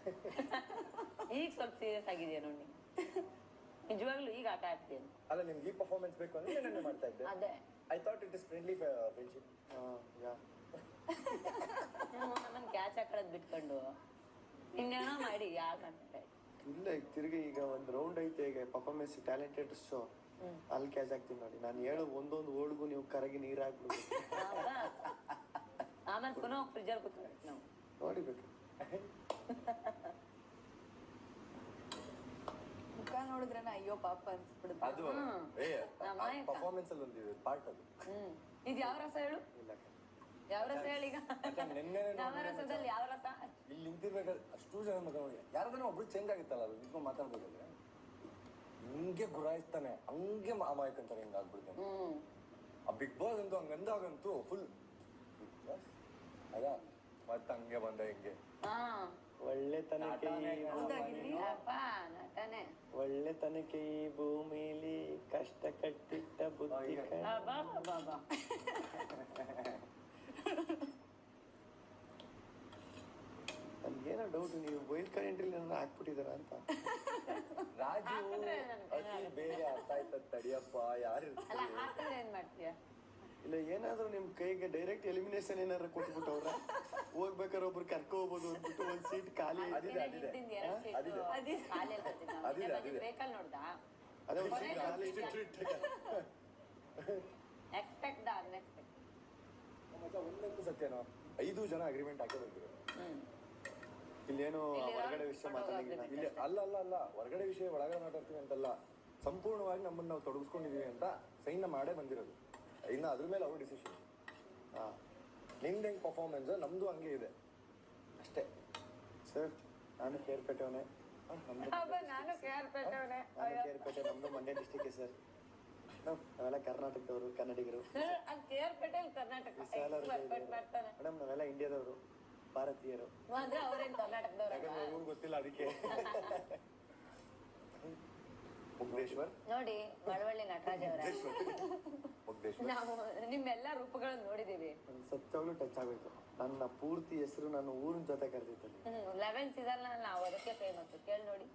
ಈಗ ಸ್ವಲ್ಪ ಸೀರಿಯಸ್ ಆಗಿದೆಯಾ ನೋಡಿ ನಿಜವಾಗ್ಲೂ ಈಗ ಆಟ ಆಡ್ತೀನಿ ಅಲ್ಲ ನಿಮ್ಗೆ ಈ ಪರ್ಫಾರ್ಮೆನ್ಸ್ ಬೇಕು ಅಂದ್ರೆ ನಾನು ಮಾಡ್ತಾ ಇದ್ದೆ ಅದೇ I thought it is friendly friendship ನಮ್ಮನ್ನ ಕ್ಯಾಚ್ ಹಾಕೊಳ್ಳೋದು ಬಿಟ್ಕೊಂಡು ಇನ್ನೇನೋ ಮಾಡಿ ಯಾಕಂತ ಇಲ್ಲ ಈಗ ತಿರ್ಗಿ ಈಗ ಒಂದ್ ರೌಂಡ್ ಐತೆ ಈಗ ಪರ್ಫಾರ್ಮೆನ್ಸ್ ಟ್ಯಾಲೆಂಟೆಡ್ ಶೋ ಅಲ್ಲಿ ಕ್ಯಾಚ್ ಆಗ್ತೀನಿ ನೋಡಿ ನಾನು ಹೇಳೋ ಒಂದೊಂದು ಓಳ್ಗೂ ನೀವು ಕರಗಿ ನೀರ್ ಹಾಕ್ಬಿಡು ಆಮೇಲೆ ಪುನಃ ಫ್ರಿಜ್ಜಲ್ಲಿ ಕೂತ್ಕೊಳ್ಳಿ ನಾವು ನೋಡಿಬೇಕು ಮುಖ ನೋಡಿದ್ರೇನ ಅಯ್ಯೋ ಪಾಪ ಅನ್ಸ್ಬಿಡುತ್ತೆ ಅದು ಪರ್ಫಾರ್ಮೆನ್ಸ್ ಅಲ್ಲಿ ಒಂದು ಪಾರ್ಟ್ ಅದು ಇದು ಯಾವ ರಸ ಹೇಳು ಯಾವ ರಸ ಹೇಳಿ ಈಗ ಯಾವ ರಸದಲ್ಲಿ ಯಾವ ರಸ ಇಲ್ಲಿ ನಿಂತಿರ್ಬೇಕಾದ್ರೆ ಅಷ್ಟು ಜನ ಮಗ ನೋಡಿ ಯಾರ್ದಾನ ಒಬ್ರು ಚೇಂಜ್ ಆಗಿತ್ತಲ್ಲ ಅದು ನಿಂತ್ಕೊಂಡು ಮಾತಾಡ್ಬೇಕಾದ್ರೆ ಹಿಂಗೆ ಗುರಾಯಿಸ್ತಾನೆ ಹಂಗೆ ಅಮಾಯಕಂತಾರೆ ಹಿಂಗ ಆಗ್ಬಿಡ್ತಾನೆ ಆ ಬಿಗ್ ಬಾಸ್ ಅಂತೂ ಹಂಗಂದಾಗಂತೂ ಫುಲ್ ಅದ ಮತ್ತ ಹಂಗೆ ಬಂದ ಹಿಂಗೆ ಒಳ್ಳೆ ತನಕ ಒಳ್ಳೆ ತನಕ ಈ ಭೂಮಿಲಿ ಕಷ್ಟ ಕಟ್ಟಿಟ್ಟ ಬುದ್ಧಿ ನನ್ಗೇನೋ ಡೌಟ್ ನೀವು ವೈಲ್ಡ್ ಕಾರ್ಡ್ ಎಂಟ್ರಿ ಹಾಕ್ಬಿಟ್ಟಿದಾರ ಅಂತ ರಾಜು ಅತಿ ಬೇರೆ ಅರ್ಥ ಆಯ್ತದ ತಡಿಯಪ್ಪ ಯಾರು ಏನ್ ಮಾಡ್ತೀಯ ಇಲ್ಲ ಏನಾದ್ರು ನಿಮ್ ಕೈಗೆ ಡೈರೆಕ್ಟ್ ಎಲಿಮಿನೇಷನ್ ಏನಾದ್ರು ಕೊಟ್ಬಿಟ್ಟವ್ರ ಹೋಗ್ಬೇಕಾದ್ರೆ ಒಬ್ರು ಕರ್ಕೊ ಹೋಗ್ಬೋದು ಅಂದ್ಬಿಟ್ಟು ಒಂದ್ ಸೀಟ್ ಖಾಲಿ ಬೇಕಲ್ ನೋಡ್ದ ಅದೇ ಒಂದ್ ಸೀಟ್ ಖಾಲಿ ಎಕ್ಸ್ಪೆಕ್ಟ್ ಅನ್ಎಕ್ಸ್ಪೆಕ್ಟ್ ಒಂದಂತೂ ಸತ್ಯನೋ 5 ಜನ ಅಗ್ರಿಮೆಂಟ್ ಹಾಕಿ ಬಂದಿರೋ ಇಲ್ಲೇನು ಹೊರಗಡೆ ವಿಷಯ ಮಾತಾಡಿಲ್ಲ ಇಲ್ಲಿ ಅಲ್ಲ ಹೊರಗಡೆ ವಿಷಯ ಒಳಗಡೆ ಮಾತಾಡ್ತೀವಿ ಅಂತಲ್ಲ ಸಂಪೂರ್ಣವಾಗಿ ನಮ್ಮನ್ನ ನಾವು ತೊಡಗಿಸ್ಕೊಂಡಿದೀವಿ ಅಂತ ಸೈನ್ ಮಾಡೇ ಬಂದಿರೋದು ಇನ್ನು ಅದ್ರ ಮೇಲೆ ಅವ್ರ ಡಿಸಿಷನ್ ನಿಮ್ದು ಹೆಂಗ್ ಪರ್ಫಾರ್ಮೆನ್ಸ್ ನಮ್ದು ಹಂಗೆ ಇದೆ ಅಷ್ಟೇ ಸರ್ ನಾನು ಕೇರ್ಪೇಟೆವನೇ ನಾನು ಕೇರ್ಪೇಟೆ ಕೇರ್ಪೇಟೆ ನಮ್ದು ಮಂಡ್ಯ ಡಿಸ್ಟಿಕ್ ಸರ್ ನಾವೆಲ್ಲ ಕರ್ನಾಟಕದವರು ಕನ್ನಡಿಗರು ಕೇರ್ಪೇಟೆಯಲ್ಲಿ ಕರ್ನಾಟಕ ಮೇಡಮ್ ನಾವೆಲ್ಲ ಇಂಡಿಯಾದವರು ಭಾರತೀಯರು ಅವ್ರೇನ್ ಕರ್ನಾಟಕದವ್ರು ಗೊತ್ತಿಲ್ಲ ಅದಕ್ಕೆ ಮುಗ್ಧೇಶ್ವರ್ ನೋಡಿ ಒಳ್ಳೆ ನಟರಾಜ್ ಅವರ ಮುಗ್ಧೇಶ್ವರ್ ನಾವು ನಿಮ್ಮೆಲ್ಲಾ ರೂಪಗಳನ್ನು ನೋಡಿದೀವಿ ಸತ್ಯವಾಗ್ಲೂ ಟಚ್ ಆಗೋಯ್ತು ನನ್ನ ಪೂರ್ತಿ ಹೆಸರು ನನ್ನ ಊರಿನ ಜೊತೆ ಕರೆದಿತ್ತು 11 ಸೀಸನ್ ನಾವು ಅದಕ್ಕೆ ಫೇಮಸ್ ಕೇಳಿ ನೋಡಿ